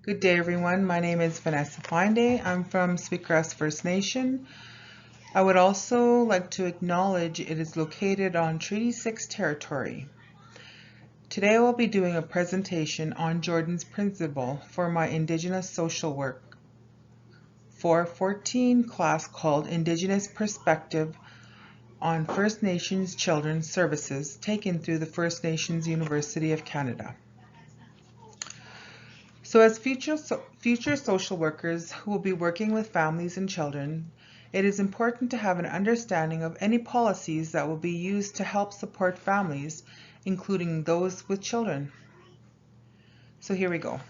Good day, everyone. My name is Vanessa Finde. I'm from Sweetgrass First Nation. I would also like to acknowledge it is located on Treaty 6 territory. Today I will be doing a presentation on Jordon's Principle for my Indigenous Social Work 414 class called Indigenous Perspective on First Nations Children's Services, taken through the First Nations University of Canada. So as future social workers who will be working with families and children, it is important to have an understanding of any policies that will be used to help support families, including those with children. So here we go.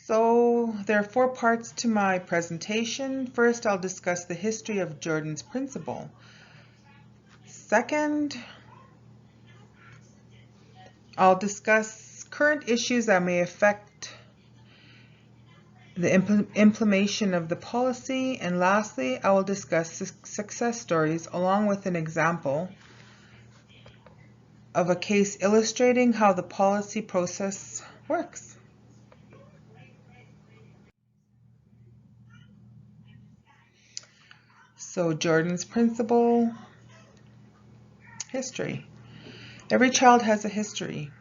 So there are 4 parts to my presentation. First, I'll discuss the history of Jordon's Principle. Second, I'll discuss current issues that may affect the implementation of the policy, and lastly, I will discuss success stories along with an example of a case illustrating how the policy process works. So Jordon's Principle, history. Every child has a history.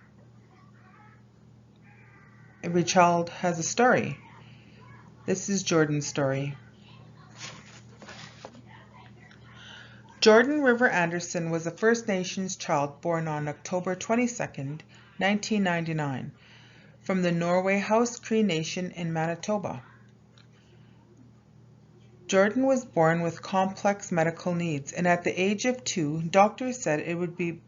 Every child has a story. This is Jordon's story. Jordon River Anderson was a First Nations child born on October 22nd, 1999, from the Norway House Cree Nation in Manitoba. Jordon was born with complex medical needs, and at the age of 2, doctors said it would be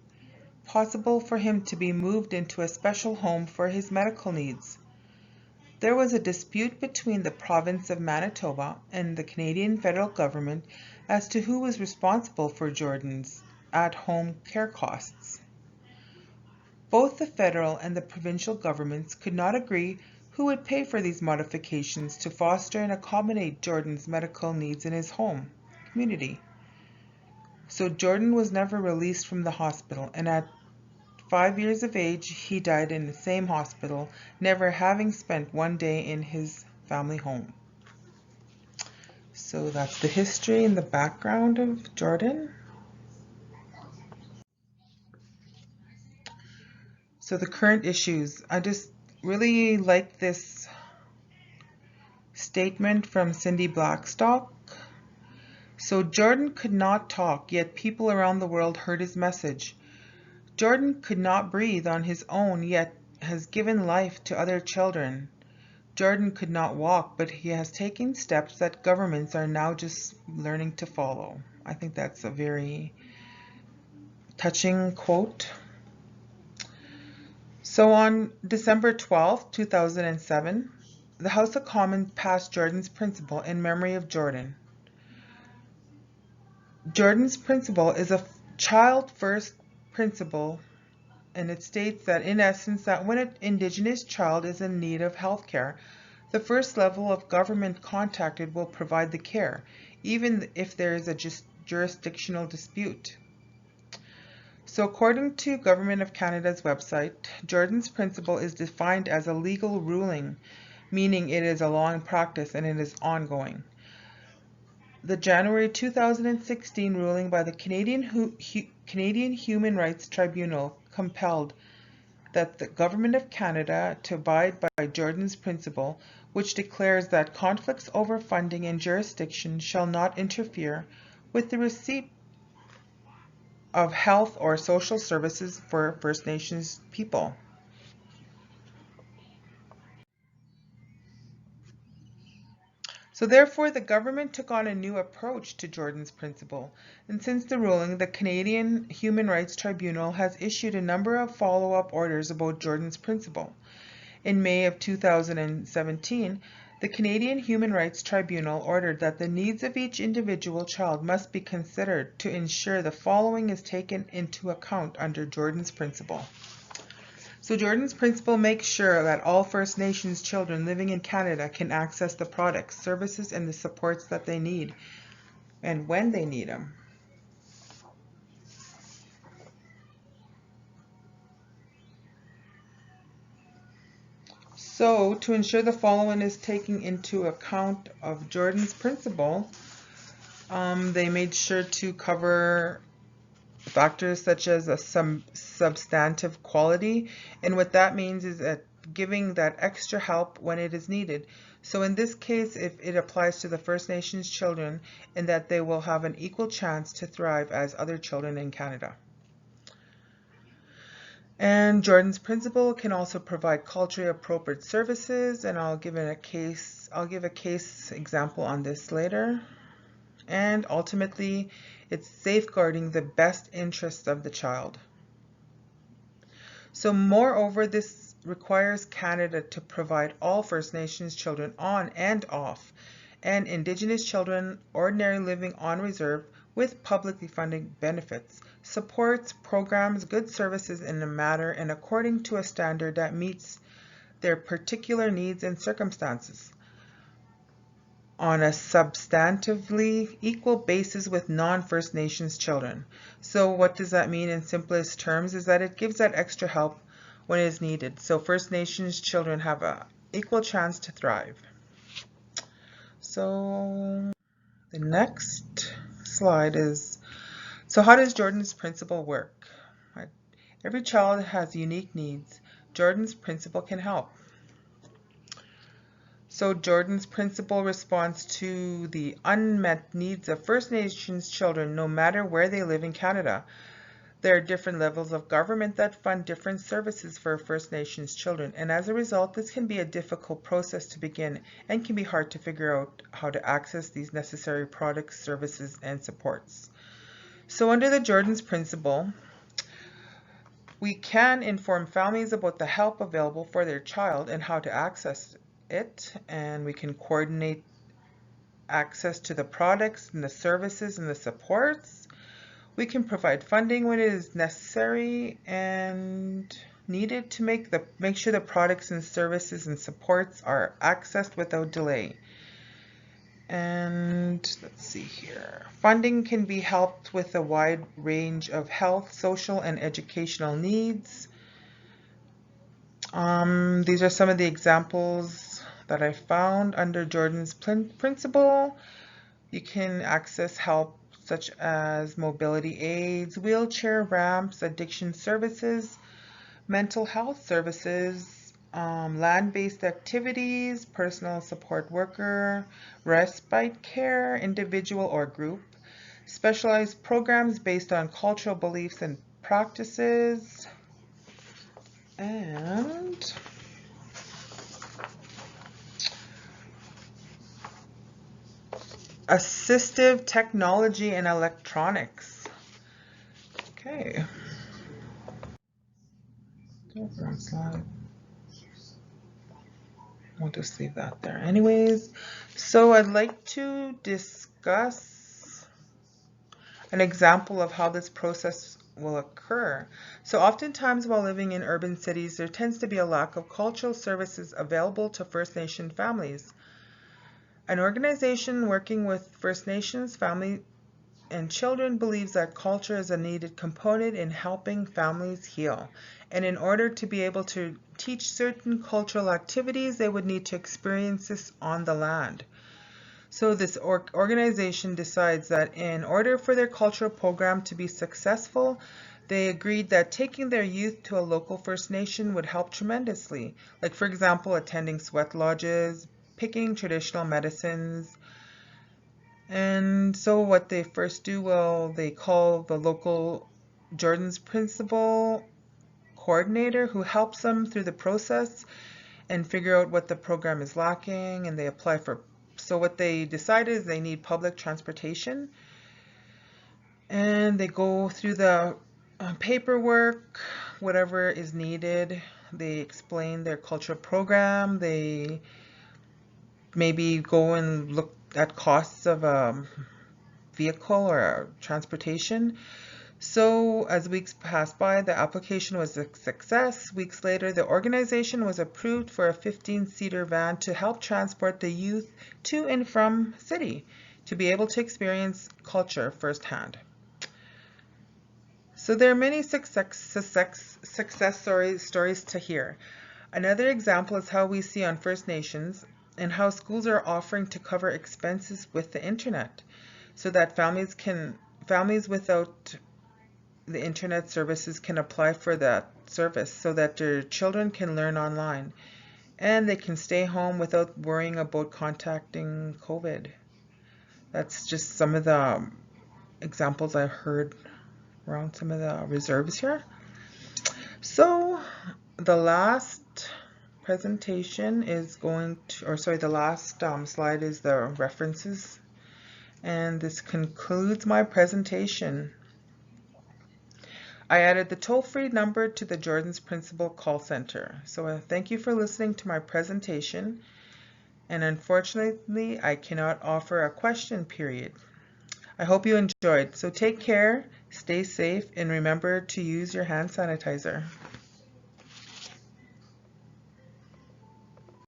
possible for him to be moved into a special home for his medical needs. There was a dispute between the province of Manitoba and the Canadian federal government as to who was responsible for Jordon's at-home care costs. Both the federal and the provincial governments could not agree who would pay for these modifications to foster and accommodate Jordon's medical needs in his home community. So Jordon was never released from the hospital, and at 5 years of age, he died in the same hospital, never having spent one day in his family home. So that's the history and the background of Jordon. So the current issues. I just really like this statement from Cindy Blackstock. So Jordon could not talk, yet people around the world heard his message. Jordon could not breathe on his own, yet has given life to other children. Jordon could not walk, but he has taken steps that governments are now just learning to follow. I think that's a very touching quote. So on December 12, 2007, the House of Commons passed Jordon's Principle in memory of Jordon. Jordon's Principle is a child-first principle, and it states that in essence that when an Indigenous child is in need of health care, the first level of government contacted will provide the care, even if there is a jurisdictional dispute. So according to Government of Canada's website, Jordon's Principle is defined as a legal ruling, meaning it is a law in practice and it is ongoing. The January 2016 ruling by the Canadian Human Rights Tribunal compelled that the Government of Canada to abide by Jordon's Principle, which declares that conflicts over funding and jurisdiction shall not interfere with the receipt of health or social services for First Nations people. So therefore, the government took on a new approach to Jordon's Principle, and since the ruling, the Canadian Human Rights Tribunal has issued a number of follow-up orders about Jordon's Principle. In May of 2017, the Canadian Human Rights Tribunal ordered that the needs of each individual child must be considered to ensure the following is taken into account under Jordon's Principle. So Jordon's Principle makes sure that all First Nations children living in Canada can access the products, services, and the supports that they need, and when they need them. So to ensure the following is taking into account of Jordon's principle, they made sure to cover factors such as some substantive quality, and what that means is that giving that extra help when it is needed. So in this case, if it applies to the First Nations children, in that they will have an equal chance to thrive as other children in Canada. And Jordon's principle can also provide culturally appropriate services, and I'll give a case example on this later. And ultimately, it's safeguarding the best interests of the child. So moreover, this requires Canada to provide all First Nations children on and off, and Indigenous children ordinarily living on reserve with publicly funded benefits, supports, programs, good services in a manner and according to a standard that meets their particular needs and circumstances, on a substantively equal basis with non-First Nations children. So what does that mean in simplest terms is that it gives that extra help when it is needed. So First Nations children have an equal chance to thrive. So the next slide is, so how does Jordon's principle work? Every child has unique needs. Jordon's principle can help. So Jordon's principle responds to the unmet needs of First Nations children no matter where they live in Canada. There are different levels of government that fund different services for First Nations children, and as a result, this can be a difficult process to begin and can be hard to figure out how to access these necessary products, services, and supports. So under the Jordon's principle, we can inform families about the help available for their child and how to access it, and we can coordinate access to the products and the services and the supports. We can provide funding when it is necessary and needed to make sure the products and services and supports are accessed without delay. And let's see here. Funding can be helped with a wide range of health, social, and educational needs. These are some of the examples that I found under Jordon's principle. You can access help such as mobility aids, wheelchair ramps, addiction services, mental health services, land-based activities, personal support worker, respite care, individual or group, specialized programs based on cultural beliefs and practices, and assistive technology and electronics. Okay. One slide. We'll just leave that there. Anyways, so I'd like to discuss an example of how this process will occur. So oftentimes while living in urban cities, there tends to be a lack of cultural services available to First Nation families. An organization working with First Nations families and children believes that culture is a needed component in helping families heal. And in order to be able to teach certain cultural activities, they would need to experience this on the land. So this organization decides that in order for their cultural program to be successful, they agreed that taking their youth to a local First Nation would help tremendously. Like for example, attending sweat lodges, picking traditional medicines. And so what they first do, well, they call the local Jordon's principal coordinator who helps them through the process and figure out what the program is lacking, and they apply for. So what they decide is they need public transportation, and they go through the paperwork, whatever is needed. They explain their cultural program. They maybe go and look at costs of a vehicle or transportation. So as weeks passed by, the application was a success. Weeks later, the organization was approved for a 15-seater van to help transport the youth to and from city to be able to experience culture firsthand. So there are many success stories to hear. Another example is how we see on First Nations and how schools are offering to cover expenses with the internet so that families without the internet services can apply for that service so that their children can learn online and they can stay home without worrying about contacting COVID. That's just some of the examples I've heard around some of the reserves here. So the last presentation is going to, or sorry, the last slide is the references. And this concludes my presentation. I added the toll-free number to the Jordon's Principal Call Center. So thank you for listening to my presentation. And unfortunately, I cannot offer a question period. I hope you enjoyed. So take care, stay safe, and remember to use your hand sanitizer.